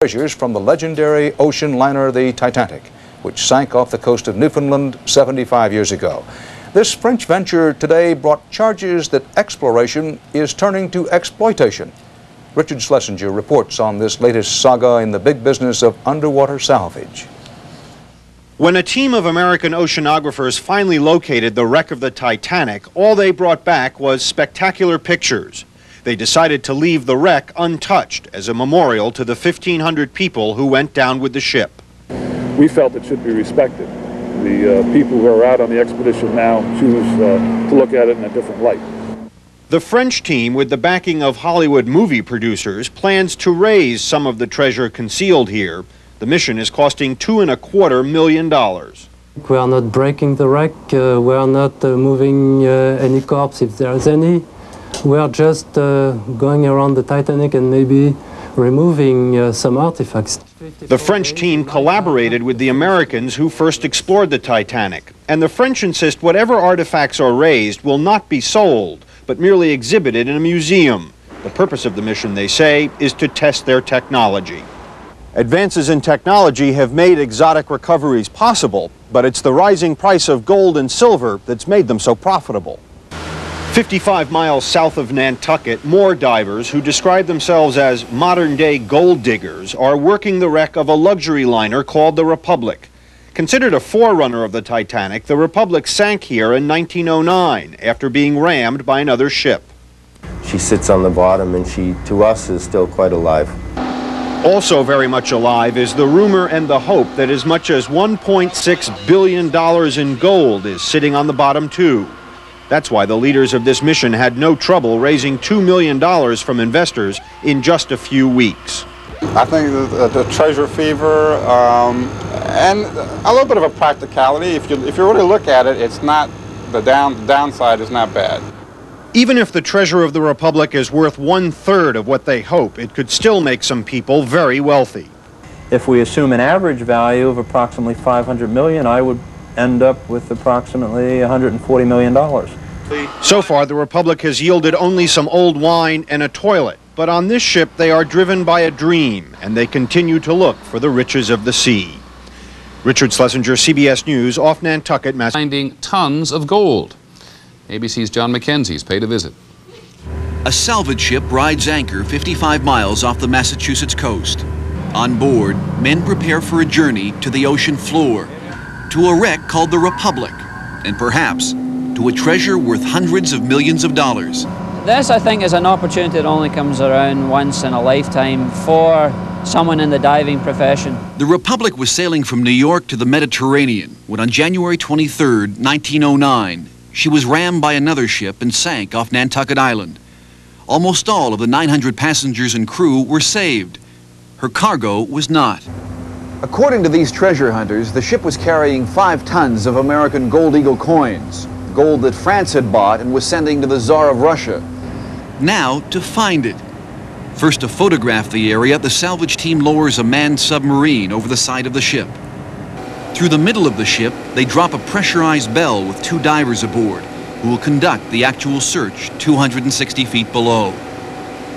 Treasures from the legendary ocean liner, the Titanic, which sank off the coast of Newfoundland 75 years ago. This French venture today brought charges that exploration is turning to exploitation. Richard Schlesinger reports on this latest saga in the big business of underwater salvage. When a team of American oceanographers finally located the wreck of the Titanic, all they brought back was spectacular pictures. They decided to leave the wreck untouched as a memorial to the 1,500 people who went down with the ship. We felt it should be respected. The people who are out on the expedition now choose to look at it in a different light. The French team, with the backing of Hollywood movie producers, plans to raise some of the treasure concealed here. The mission is costing $2.25 million. We are not breaking the wreck, we are not moving any corpse if there is any. We are just going around the Titanic and maybe removing some artifacts. The French team collaborated with the Americans who first explored the Titanic, and the French insist whatever artifacts are raised will not be sold, but merely exhibited in a museum. The purpose of the mission, they say, is to test their technology. Advances in technology have made exotic recoveries possible, but it's the rising price of gold and silver that's made them so profitable. 55 miles south of Nantucket, more divers who describe themselves as modern-day gold diggers are working the wreck of a luxury liner called the Republic. Considered a forerunner of the Titanic, the Republic sank here in 1909 after being rammed by another ship. She sits on the bottom and she, to us, is still quite alive. Also very much alive is the rumor and the hope that as much as $1.6 billion in gold is sitting on the bottom too. That's why the leaders of this mission had no trouble raising $2 million from investors in just a few weeks. I think the treasure fever and a little bit of a practicality. If you really look at it, it's not the downside is not bad. Even if the treasure of the Republic is worth 1/3 of what they hope, it could still make some people very wealthy. If we assume an average value of approximately $500 million, I would end up with approximately $140 million. So far, the Republic has yielded only some old wine and a toilet. But on this ship, they are driven by a dream, and they continue to look for the riches of the sea. Richard Schlesinger, CBS News, off Nantucket, Massachusetts. Finding tons of gold. ABC's John McKenzie's paid a visit. A salvage ship rides anchor 55 miles off the Massachusetts coast. On board, men prepare for a journey to the ocean floor, to a wreck called the Republic, and perhaps to a treasure worth hundreds of millions of dollars. This, I think, is an opportunity that only comes around once in a lifetime for someone in the diving profession. The Republic was sailing from New York to the Mediterranean when on January 23, 1909, she was rammed by another ship and sank off Nantucket Island. Almost all of the 900 passengers and crew were saved. Her cargo was not. According to these treasure hunters, the ship was carrying 5 tons of American gold eagle coins, gold that France had bought and was sending to the Tsar of Russia. Now to find it. First to photograph the area, the salvage team lowers a manned submarine over the side of the ship. Through the middle of the ship, they drop a pressurized bell with 2 divers aboard, who will conduct the actual search 260 feet below.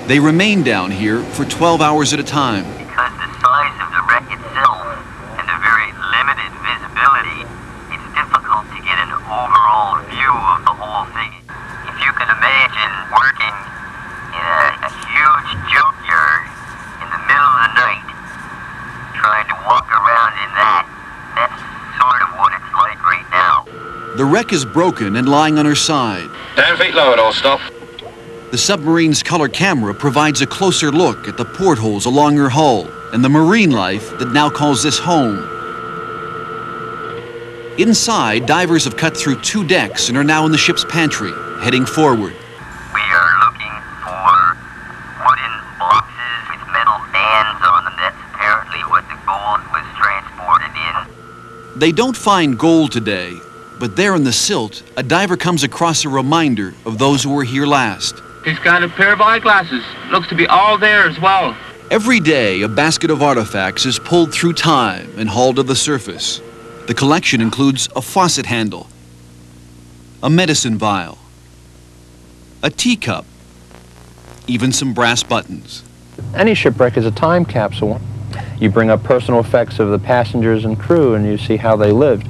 They remain down here for 12 hours at a time. Because the size of the wreck itself and the very limited visibility, it's difficult to get an overall view of the whole thing. If you can imagine working in a huge junkyard in the middle of the night, trying to walk around in that, that's sort of what it's like right now. The wreck is broken and lying on her side. 10 feet low, it'll stop. The submarine's color camera provides a closer look at the portholes along her hull and the marine life that now calls this home. Inside, divers have cut through 2 decks and are now in the ship's pantry, heading forward. We are looking for wooden boxes with metal bands on them. That's apparently what the gold was transported in. They don't find gold today, but there in the silt, a diver comes across a reminder of those who were here last. He's got a pair of eyeglasses. Looks to be all there as well. Every day, a basket of artifacts is pulled through time and hauled to the surface. The collection includes a faucet handle, a medicine vial, a teacup, even some brass buttons. Any shipwreck is a time capsule. You bring up personal effects of the passengers and crew, and you see how they lived.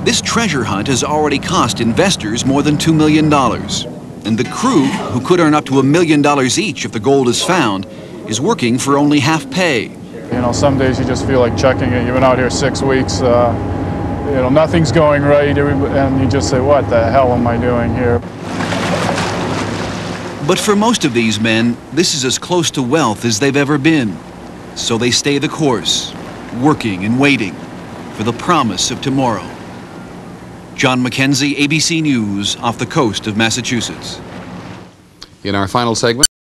This treasure hunt has already cost investors more than $2 million. And the crew, who could earn up to $1 million each if the gold is found, is working for only half pay. You know, some days you just feel like checking it. You've been out here 6 weeks, you know, nothing's going right, and you just say, what the hell am I doing here? But for most of these men, this is as close to wealth as they've ever been. So they stay the course, working and waiting for the promise of tomorrow. John Mackenzie, ABC News, off the coast of Massachusetts. In our final segment.